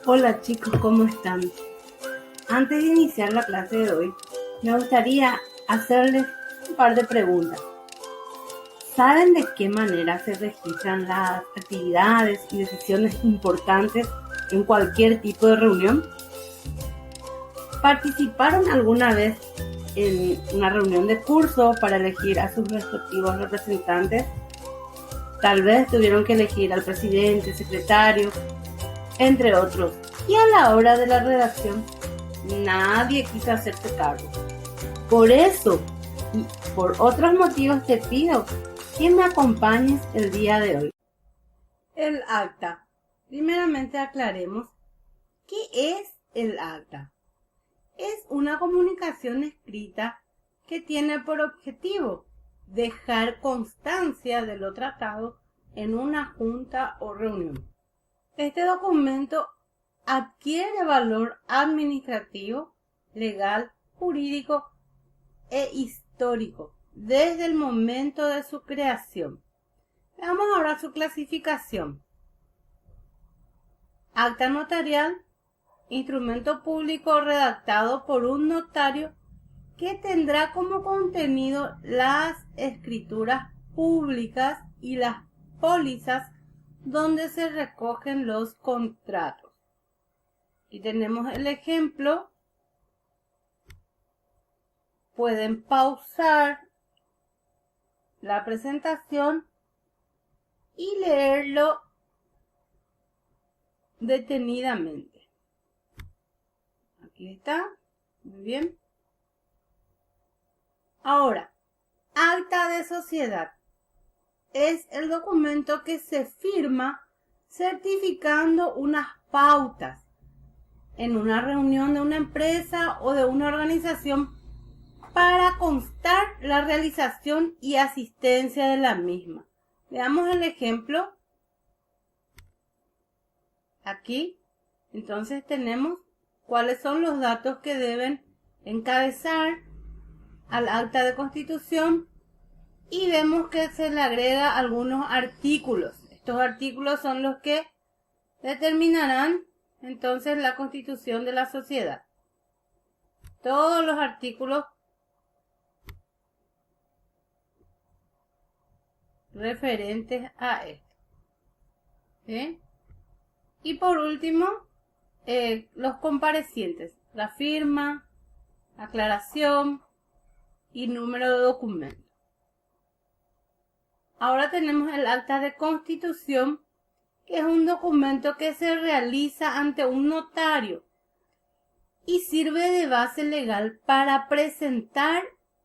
Hola chicos, ¿cómo están? Antes de iniciar la clase de hoy, me gustaría hacerles un par de preguntas. ¿Saben de qué manera se registran las actividades y decisiones importantes en cualquier tipo de reunión? ¿Participaron alguna vez en una reunión de curso para elegir a sus respectivos representantes? Tal vez tuvieron que elegir al presidente, secretario, entre otros. Y a la hora de la redacción, nadie quiso hacerse cargo. Por eso y por otros motivos te pido que me acompañes el día de hoy. El acta. Primeramente aclaremos, ¿qué es el acta? Es una comunicación escrita que tiene por objetivo dejar constancia de lo tratado en una junta o reunión. Este documento adquiere valor administrativo, legal, jurídico e histórico desde el momento de su creación. Veamos ahora su clasificación. Acta notarial, instrumento público redactado por un notario que tendrá como contenido las escrituras públicas y las pólizas donde se recogen los contratos. Aquí tenemos el ejemplo. Pueden pausar la presentación y leerlo detenidamente. Aquí está. Muy bien. Ahora, acta de sociedad. Es el documento que se firma certificando unas pautas en una reunión de una empresa o de una organización para constar la realización y asistencia de la misma. Veamos el ejemplo. Aquí, entonces tenemos cuáles son los datos que deben encabezar al acta de constitución y vemos que se le agrega algunos artículos. Estos artículos son los que determinarán entonces la constitución de la sociedad. Todos los artículos referentes a esto. ¿Sí? Y por último, los comparecientes, la firma, aclaración y número de documento. Ahora tenemos el acta de constitución, que es un documento que se realiza ante un notario y sirve de base legal para presentar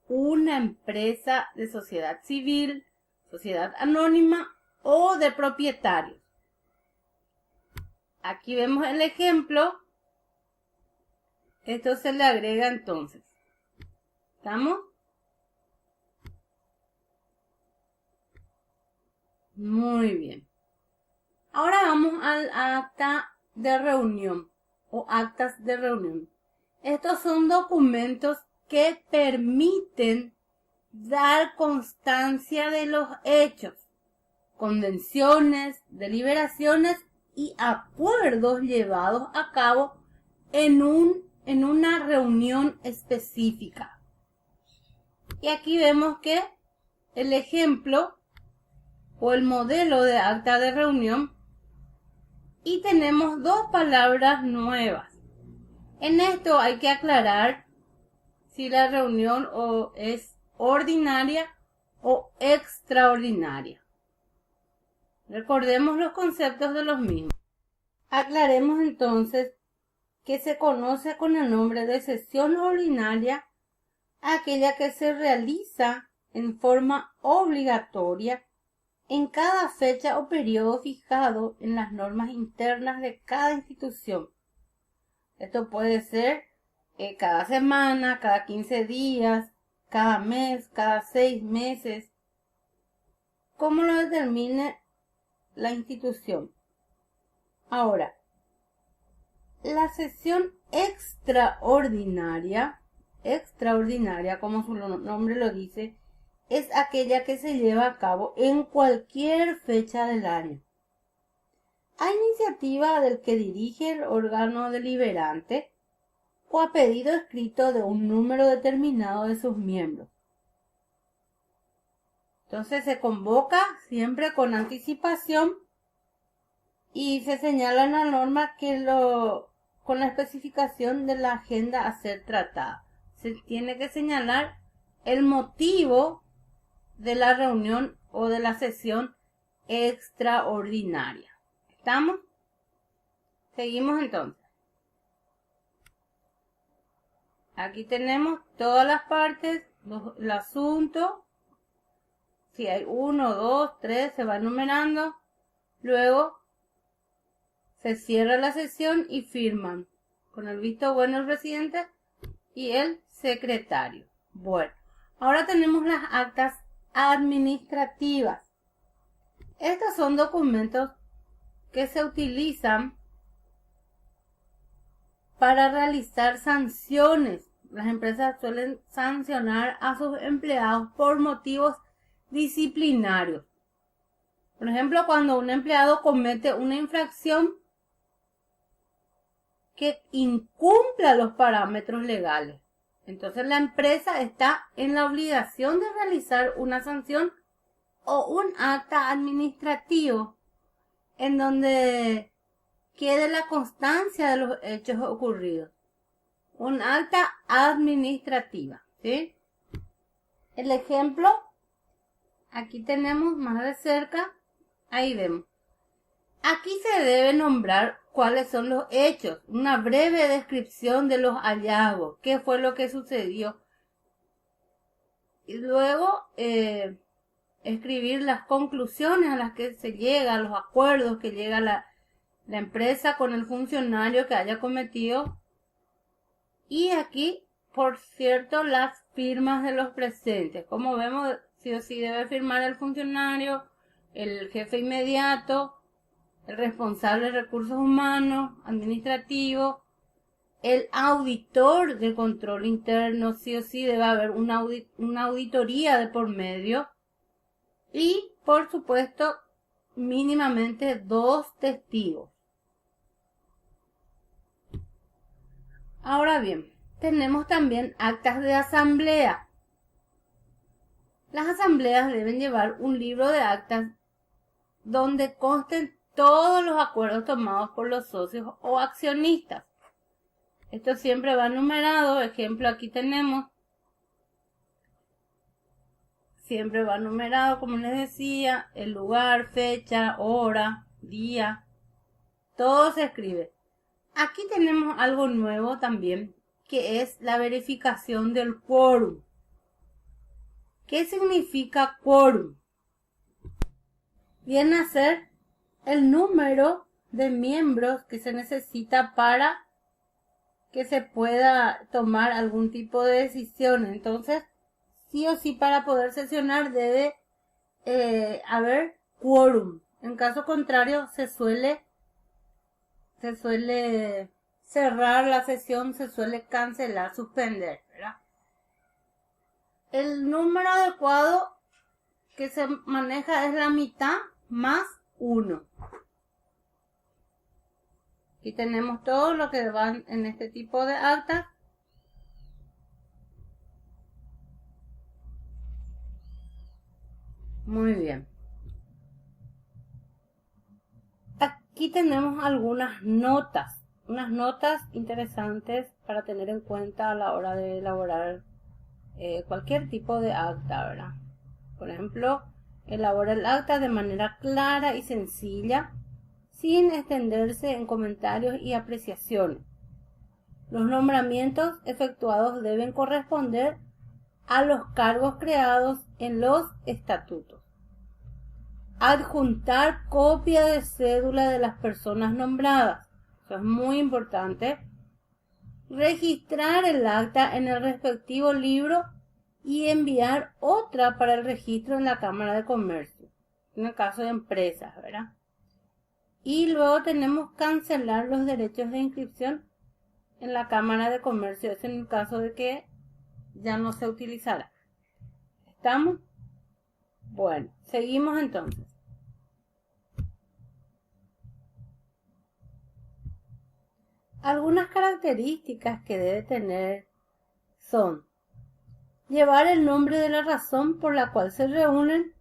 una empresa de sociedad civil, sociedad anónima o de propietarios. Aquí vemos el ejemplo. Esto se le agrega entonces. ¿Estamos? Muy bien. Ahora vamos al acta de reunión o actas de reunión. Estos son documentos que permiten dar constancia de los hechos, convenciones, deliberaciones y acuerdos llevados a cabo en una reunión específica. Y aquí vemos que el ejemplo o el modelo de acta de reunión, y tenemos dos palabras nuevas. En esto hay que aclarar si la reunión es ordinaria o extraordinaria. Recordemos los conceptos de los mismos. Aclaremos entonces que se conoce con el nombre de sesión ordinaria aquella que se realiza en forma obligatoria en cada fecha o periodo fijado en las normas internas de cada institución. Esto puede ser cada semana, cada 15 días, cada mes, cada 6 meses, como lo determine la institución. Ahora, la sesión extraordinaria, como su nombre lo dice, es aquella que se lleva a cabo en cualquier fecha del año. a iniciativa del que dirige el órgano deliberante o a pedido escrito de un número determinado de sus miembros. Entonces se convoca siempre con anticipación y se señala en la norma que con la especificación de la agenda a ser tratada. Se tiene que señalar el motivo de la reunión o de la sesión extraordinaria. ¿Estamos? Seguimos entonces. Aquí tenemos todas las partes, el asunto. Si hay 1, 2, 3, se va numerando. Luego se cierra la sesión y firman con el visto bueno el presidente y el secretario. Bueno, ahora tenemos las actas administrativas. Estos son documentos que se utilizan para realizar sanciones. Las empresas suelen sancionar a sus empleados por motivos disciplinarios. Por ejemplo, cuando un empleado comete una infracción que incumpla los parámetros legales, entonces la empresa está en la obligación de realizar una sanción o un acta administrativo en donde quede la constancia de los hechos ocurridos. Un acta administrativa, ¿sí? El ejemplo, aquí tenemos más de cerca, ahí vemos. Aquí se debe nombrar cuáles son los hechos, una breve descripción de los hallazgos, qué fue lo que sucedió. Y luego escribir las conclusiones a las que se llega, los acuerdos que llega la empresa con el funcionario que haya cometido. Y aquí, por cierto, las firmas de los presentes. Como vemos, sí o sí debe firmar el funcionario, el jefe inmediato, el responsable de recursos humanos, administrativo, el auditor de control interno, sí o sí debe haber una auditoría de por medio. Y, por supuesto, mínimamente 2 testigos. Ahora bien, tenemos también actas de asamblea. Las asambleas deben llevar un libro de actas donde consten todos los acuerdos tomados por los socios o accionistas. Esto siempre va numerado. Ejemplo, aquí tenemos. Siempre va numerado, como les decía, el lugar, fecha, hora, día. Todo se escribe. Aquí tenemos algo nuevo también, que es la verificación del quórum. ¿Qué significa quórum? Viene a ser el número de miembros que se necesita para que se pueda tomar algún tipo de decisión. Entonces, sí o sí, para poder sesionar debe haber quórum. En caso contrario, se suele cerrar la sesión, se suele cancelar, suspender, ¿verdad? El número adecuado que se maneja es la mitad más 1. Aquí tenemos todo lo que van en este tipo de actas. Muy bien. Aquí tenemos algunas notas, unas notas interesantes para tener en cuenta a la hora de elaborar cualquier tipo de acta, ¿verdad? Por ejemplo, elabora el acta de manera clara y sencilla, sin extenderse en comentarios y apreciaciones. Los nombramientos efectuados deben corresponder a los cargos creados en los estatutos. Adjuntar copia de cédula de las personas nombradas. Eso es muy importante. Registrar el acta en el respectivo libro y enviar otra para el registro en la Cámara de Comercio, en el caso de empresas, ¿verdad? Y luego tenemos cancelar los derechos de inscripción en la Cámara de Comercio, es en el caso de que ya no se utilizará. ¿Estamos? Bueno, seguimos entonces. Algunas características que debe tener son: llevar el nombre de la razón por la cual se reúnen,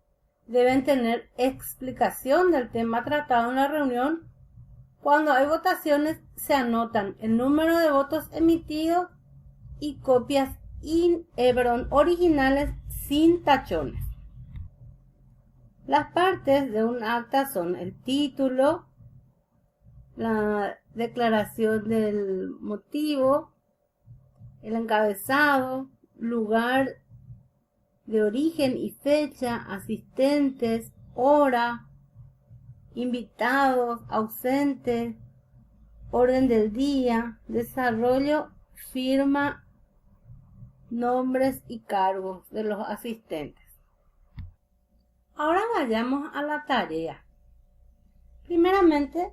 deben tener explicación del tema tratado en la reunión. Cuando hay votaciones, se anotan el número de votos emitidos y copias originales sin tachones. Las partes de un acta son el título, la declaración del motivo, el encabezado, lugar de origen y fecha, asistentes, hora, invitados, ausentes, orden del día, desarrollo, firma, nombres y cargos de los asistentes. Ahora vayamos a la tarea. Primeramente,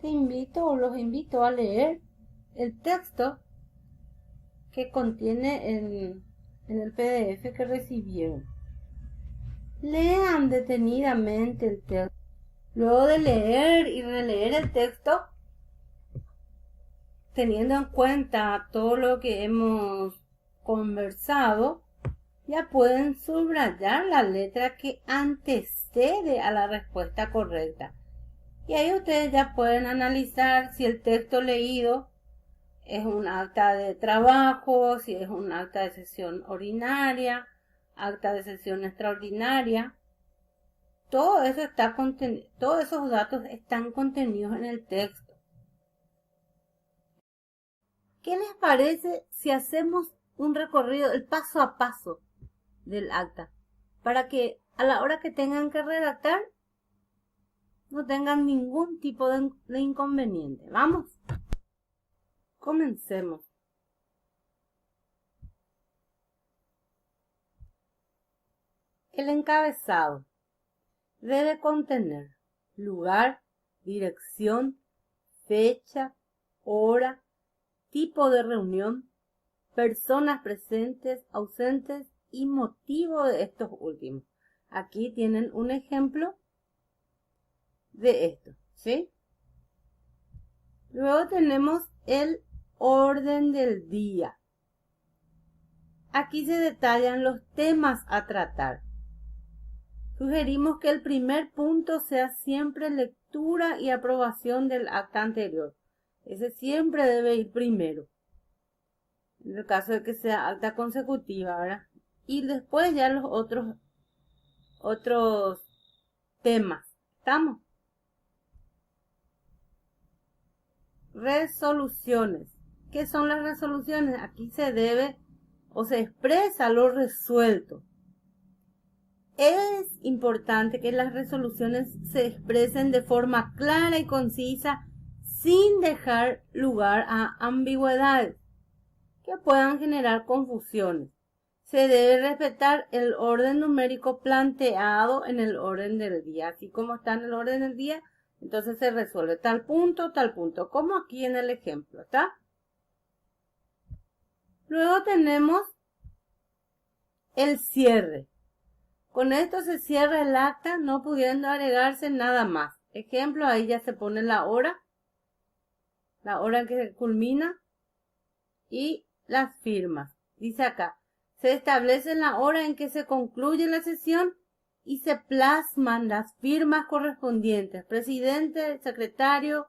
los invito a leer el texto que contiene en el PDF que recibieron. Lean detenidamente el texto. Luego de leer y releer el texto, teniendo en cuenta todo lo que hemos conversado, ya pueden subrayar la letra que antecede a la respuesta correcta. Y ahí ustedes ya pueden analizar si el texto leído es un acta de trabajo, si es un acta de sesión ordinaria, acta de sesión extraordinaria. Todo eso todos esos datos están contenidos en el texto. ¿Qué les parece si hacemos un recorrido, el paso a paso del acta, para que a la hora que tengan que redactar no tengan ningún tipo de inconveniente? ¿Vamos? Comencemos. El encabezado debe contener lugar, dirección, fecha, hora, tipo de reunión, personas presentes, ausentes y motivo de estos últimos. Aquí tienen un ejemplo de esto, ¿sí? Luego tenemos el orden del día. Aquí se detallan los temas a tratar. Sugerimos que el primer punto sea siempre lectura y aprobación del acta anterior. Ese siempre debe ir primero, en el caso de que sea acta consecutiva, ¿verdad? Y después ya los otros temas. ¿Estamos? Resoluciones. ¿Qué son las resoluciones? Aquí se debe o se expresa lo resuelto. Es importante que las resoluciones se expresen de forma clara y concisa, sin dejar lugar a ambigüedades que puedan generar confusiones. Se debe respetar el orden numérico planteado en el orden del día. Así como está en el orden del día, entonces se resuelve tal punto, como aquí en el ejemplo, ¿está? Luego tenemos el cierre. Con esto se cierra el acta, no pudiendo agregarse nada más. Ejemplo, ahí ya se pone la hora en que se culmina y las firmas. Dice acá, se establece la hora en que se concluye la sesión y se plasman las firmas correspondientes. Presidente, secretario,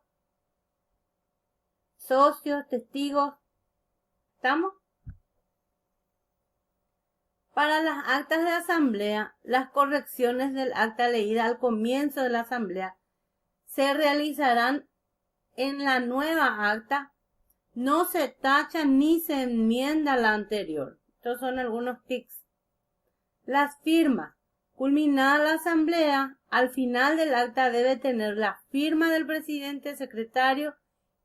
socios, testigos. ¿Estamos? Para las actas de asamblea, las correcciones del acta leída al comienzo de la asamblea se realizarán en la nueva acta. No se tacha ni se enmienda la anterior. Estos son algunos tics. Las firmas. Culminada la asamblea, al final del acta debe tener la firma del presidente, secretario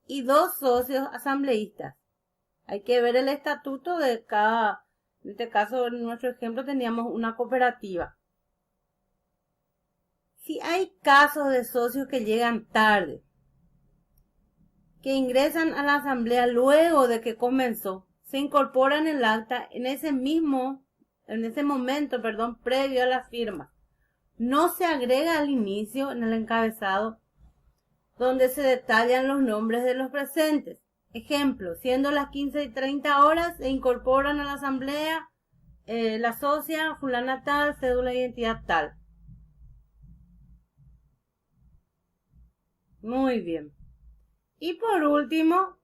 y 2 socios asambleístas. Hay que ver el estatuto de cada. En este caso, en nuestro ejemplo, teníamos una cooperativa. Si hay casos de socios que llegan tarde, que ingresan a la asamblea luego de que comenzó, se incorporan en el acta en ese momento, previo a la firma. No se agrega al inicio, en el encabezado, donde se detallan los nombres de los presentes. Ejemplo, siendo las 15:30 se incorporan a la asamblea la socia fulana tal, cédula de identidad tal. Muy bien. Y por último,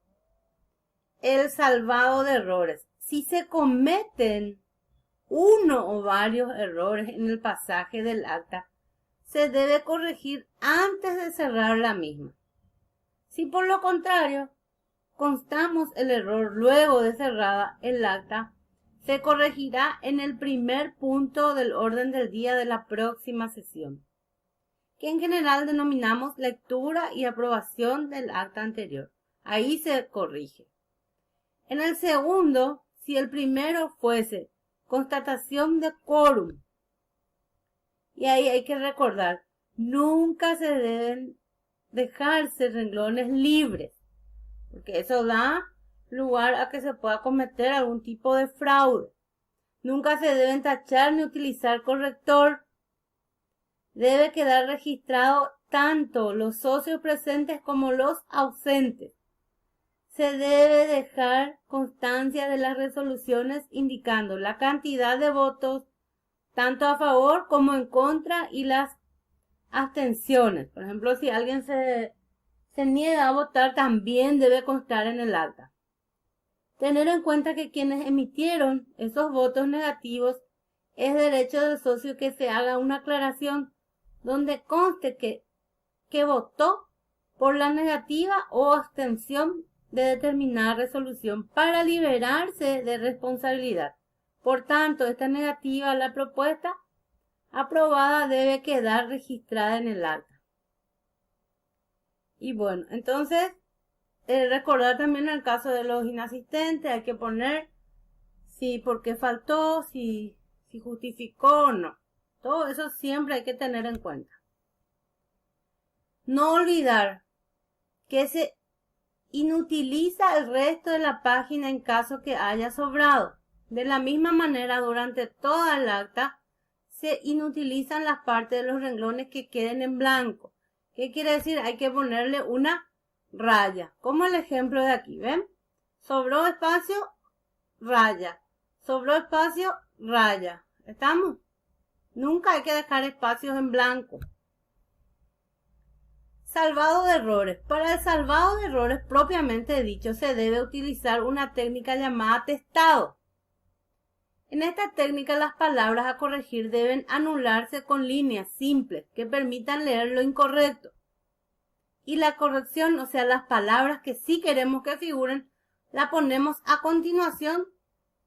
el salvado de errores. Si se cometen uno o varios errores en el pasaje del acta, se debe corregir antes de cerrar la misma. Si por lo contrario, constatamos el error luego de cerrada el acta, se corregirá en el primer punto del orden del día de la próxima sesión, que en general denominamos lectura y aprobación del acta anterior. Ahí se corrige. En el segundo, si el primero fuese constatación de quórum, y ahí hay que recordar, nunca se deben dejarse renglones libres, porque eso da lugar a que se pueda cometer algún tipo de fraude. Nunca se deben tachar ni utilizar corrector. Debe quedar registrado tanto los socios presentes como los ausentes. Se debe dejar constancia de las resoluciones indicando la cantidad de votos, tanto a favor como en contra, y las abstenciones. Por ejemplo, si alguien se niega a votar, también debe constar en el acta. Tener en cuenta que quienes emitieron esos votos negativos es derecho del socio que se haga una aclaración donde conste que votó por la negativa o abstención de determinada resolución para liberarse de responsabilidad. Por tanto, esta negativa a la propuesta aprobada debe quedar registrada en el acta. Y bueno, entonces, recordar también el caso de los inasistentes, hay que poner si por qué faltó, si justificó o no. Todo eso siempre hay que tener en cuenta. No olvidar que se inutiliza el resto de la página en caso que haya sobrado. De la misma manera, durante toda el acta se inutilizan las partes de los renglones que queden en blanco. ¿Qué quiere decir? Hay que ponerle una raya, como el ejemplo de aquí, ¿ven? Sobró espacio, raya. Sobró espacio, raya. ¿Estamos? Nunca hay que dejar espacios en blanco. Salvado de errores. Para el salvado de errores propiamente dicho se debe utilizar una técnica llamada testado. En esta técnica las palabras a corregir deben anularse con líneas simples que permitan leer lo incorrecto. Y la corrección, o sea, las palabras que sí queremos que figuren, la ponemos a continuación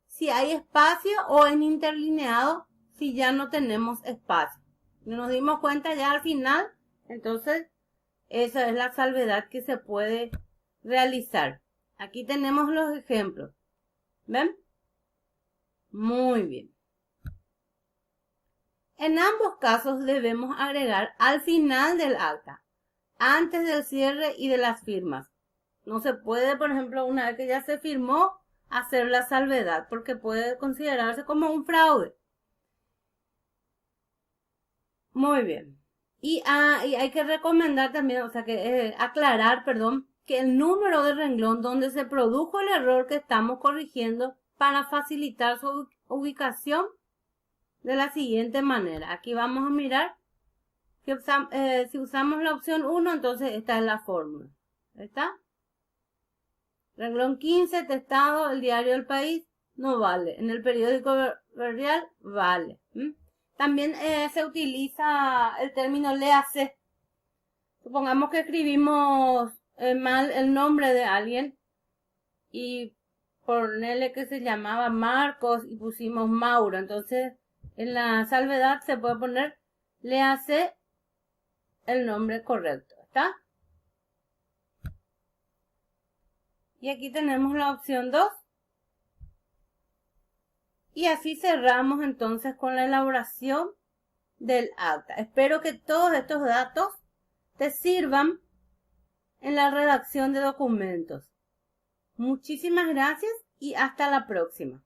si hay espacio o en interlineado si ya no tenemos espacio. Nos dimos cuenta ya al final, entonces esa es la salvedad que se puede realizar. Aquí tenemos los ejemplos. ¿Ven? Muy bien. En ambos casos debemos agregar al final del acta, antes del cierre y de las firmas. No se puede, por ejemplo, una vez que ya se firmó, hacer la salvedad, porque puede considerarse como un fraude. Muy bien. Y hay que recomendar también, o sea, aclarar, que el número de renglón donde se produjo el error que estamos corrigiendo para facilitar su ubicación de la siguiente manera. Aquí vamos a mirar que si usamos la opción 1, entonces esta es la fórmula. ¿Está? Renglón 15, testado, el diario del país, no vale. En el periódico Verdial, vale. También se utiliza el término léase. Supongamos que escribimos mal el nombre de alguien y ponerle que se llamaba Marcos y pusimos Mauro. Entonces, en la salvedad se puede poner léase el nombre correcto. ¿Está? Y aquí tenemos la opción 2. Y así cerramos entonces con la elaboración del acta. Espero que todos estos datos te sirvan en la redacción de documentos. Muchísimas gracias y hasta la próxima.